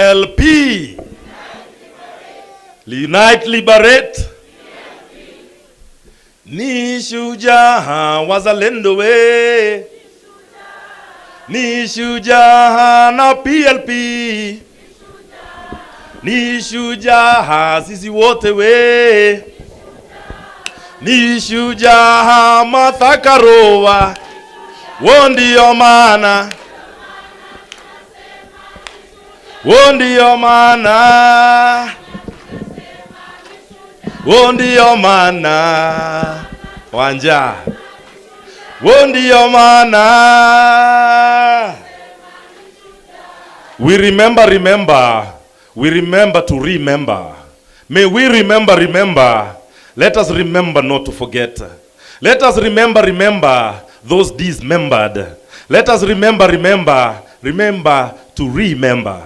P.L.P. Unite, liberate. Ni shujaa wazalendo we. Ni shujaa na P.L.P. Ni shujaa sisi wote we. Ni shujaa Martha Karua. Ndio maana. Ndio maana. Ndio maana. Wanja. Ndio maana. We remember. We remember to remember. May we remember. Let us remember not to forget. Let us remember those dismembered. Let us remember to remember.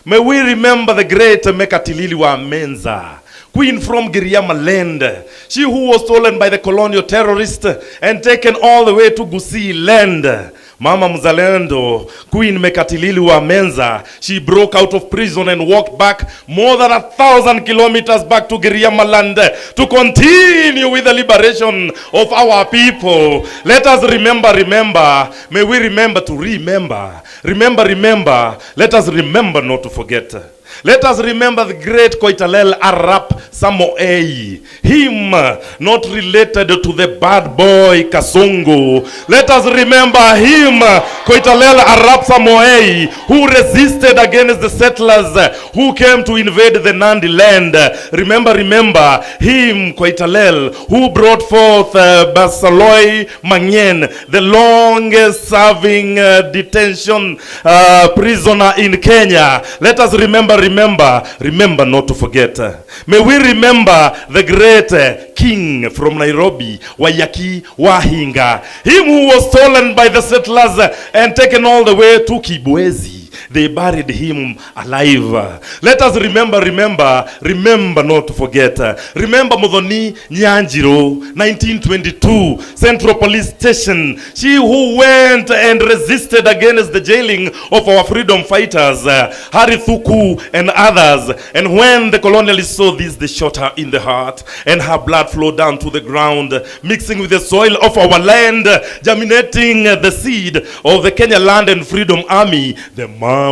May we remember the great Mekatilili wa Menza, queen from Giriama land. She who was stolen by the colonial terrorists and taken all the way to Gusii land. Mama Uzalendo, Queen Mekatilili wa Menza, she broke out of prison and walked back more than 1,000 kilometers back to Giriama land to continue with the liberation of our people. Let us remember. May we remember to remember. Remember. Let us remember not to forget. Let us remember the great Koitalel Arap Samoei. Him not related to the bad boy Kasongo. Let us remember him, Koitalel Arap Samoei, who resisted against the settlers who came to invade the Nandi land. Remember him, Koitalel, who brought forth Basaloi Manyen, the longest serving detention prisoner in Kenya. Let us remember not to forget. May we remember the great king from Nairobi, Wayaki Wahinga, him who was stolen by the settlers and taken all the way to Kibwezi. They buried him alive. Let us remember not to forget. Remember Modoni Nyanjiro, 1922, Central Police Station. She who went and resisted against the jailing of our freedom fighters, Harithuku and others. And when the colonialists saw this, they shot her in the heart, and her blood flowed down to the ground, mixing with the soil of our land, germinating the seed of the Kenya Land and Freedom Army, the Mau.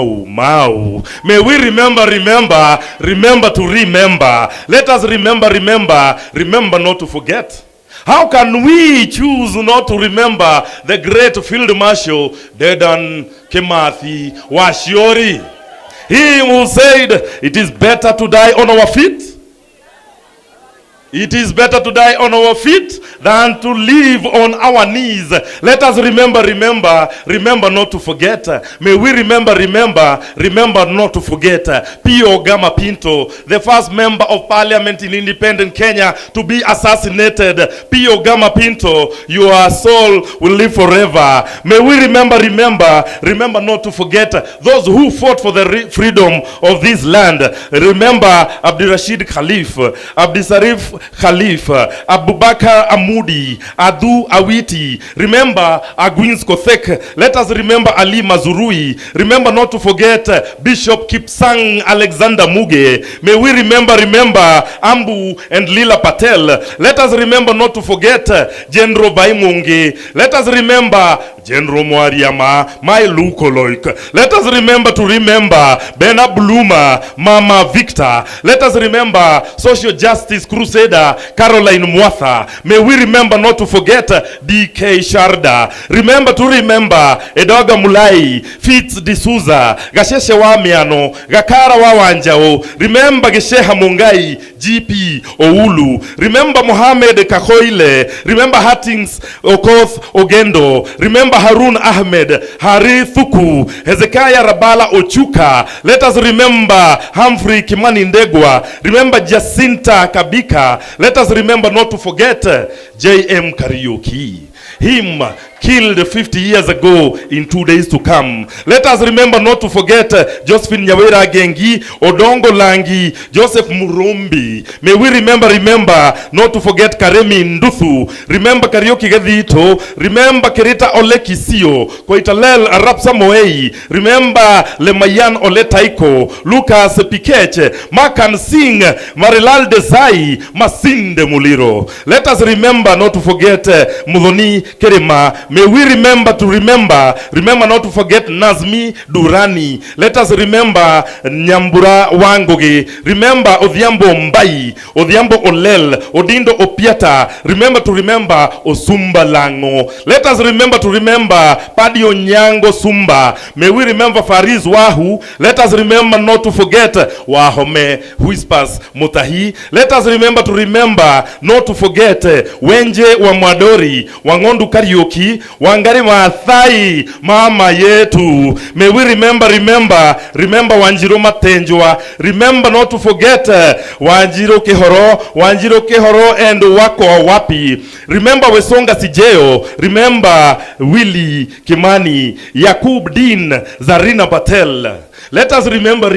May we remember to remember. Let us remember not to forget. How can we choose not to remember the great Field Marshal Dedan Kimathi Washiori? He who said, it is better to die on our feet. It is better to die on our feet than to live on our knees. Let us remember not to forget. May we remember not to forget. P.O. Gama Pinto, the first member of parliament in independent Kenya to be assassinated. P.O. Gama Pinto, your soul will live forever. May we remember not to forget those who fought for the freedom of this land. Remember Abdirashid Khalif, Abdisarif Khalifa, Abubakar Amudi, Adu Awiti. Remember Agwins Kothek. Let us remember Ali Mazurui. Remember not to forget Bishop Kipsang Alexander Muge. May we remember Ambu and Lila Patel. Let us remember not to forget General Baimungi. Let us remember General Mwariama, my Lukoloik. Let us remember Bena Bluma, Mama Victor. Let us remember Social Justice Crusader Caroline Mwatha. May we remember not to forget D.K. Sharda. Remember Edoga Mulai, Fitz D'Souza, Gasheshe Wamiano, Gakara Wawanjao. Remember Gesheha Mungai, G.P. Oulu. Remember Mohamed Kakoile. Remember Hattings Okoth Ogendo. Remember Harun Ahmed, Hari Thuku, Hezekiah Rabala Ochuka. Let us remember Humphrey Kimani Ndegwa. Remember Jacinta Kabika. Let us remember not to forget J.M. Kariuki. Him, killed 50 years ago in 2 days to come. Let us remember not to forget Josephine Nyawera Gengi, Odongo Langi, Joseph Murumbi. May we remember not to forget Karemi Nduthu. Remember Karioki Gadito. Remember Kerita Ole Kisio, Koitalel Arap Samoei. Remember Lemayan Ole Taiko, Lucas Pikeche, Makan Singh, Marilal Desai, Masinde Muliro. Let us remember not to forget Mudhoni Kerema. May we remember not to forget Nazmi Durani. Let us remember Nyambura Wangoge. Remember Odhiambo Mbai, Odhiambo Olel, Odindo Opiata. Remember Osumba Lango. Let us remember Padi Onyango Sumba. May we remember Fariz Wahu. Let us remember not to forget Wahome Whispers Mutahi. Let us remember not to forget Wenje wa Mwadori, Wangondu Karioki, Wangari Maathai, mama yetu. May we remember Wanjiro Matenjwa. Remember not to forget Wanjiro Kehoro and Wako Wapi. Remember Wesonga Sijeo. Remember Willie Kimani, Yakub Din, Zarina Patel. Let us remember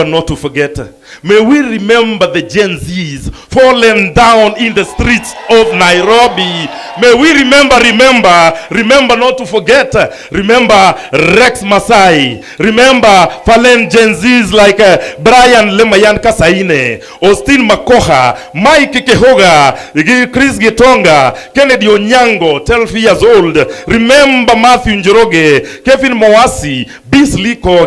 not to forget. May we remember the Gen Zs fallen down in the streets of Nairobi. May we remember not to forget. Remember Rex Masai. Remember fallen Gen Zs like Brian Lemayan Kasaine, Austin Makoha, Mike Kehoga, Chris Gitonga, Kennedy Onyango, 12 years old. Remember Matthew Njoroge, Kevin Mowasi, Beasley Koge.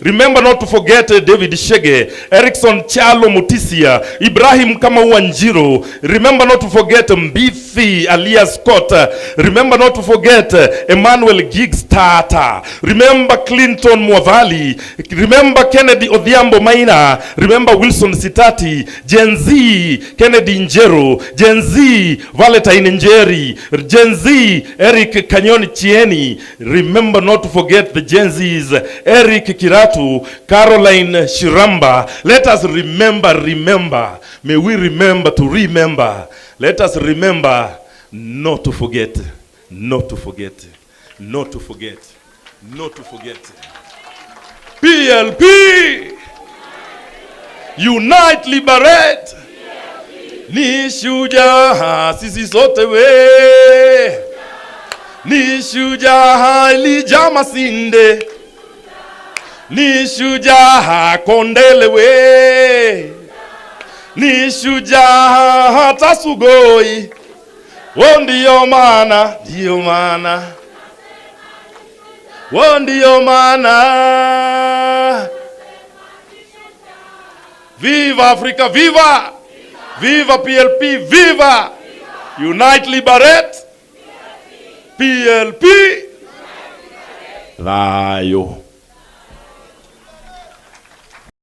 Remember not to forget David Shege, Erickson Chalo Mutisia, Ibrahim Kamawanjiro. Remember not to forget Mbithi alias Scott. Remember not to forget Emmanuel Giggs Tata. Remember Clinton Mwavali. Remember Kennedy Odhiambo Maina. Remember Wilson Sitati. Gen Z Kennedy Njero. Gen Z Valentine Njeri. Gen Z Eric Kanyoni Chieni. Remember not to forget the Gen Z's Eric Kiratu, Caroline Shiramba. Let us remember. May we remember to remember. Let us remember not to forget. P.L.P. Unite, liberate. Ni shujaa sisi sote we. Ni shujaa Elijah Masinde. Ni shujaa Kondele we. Ni shujaa hata Sugoi. Ndiyo maana. Viva Africa, viva! Viva P.L.P, viva! Unite, liberate. P.L.P. Layo.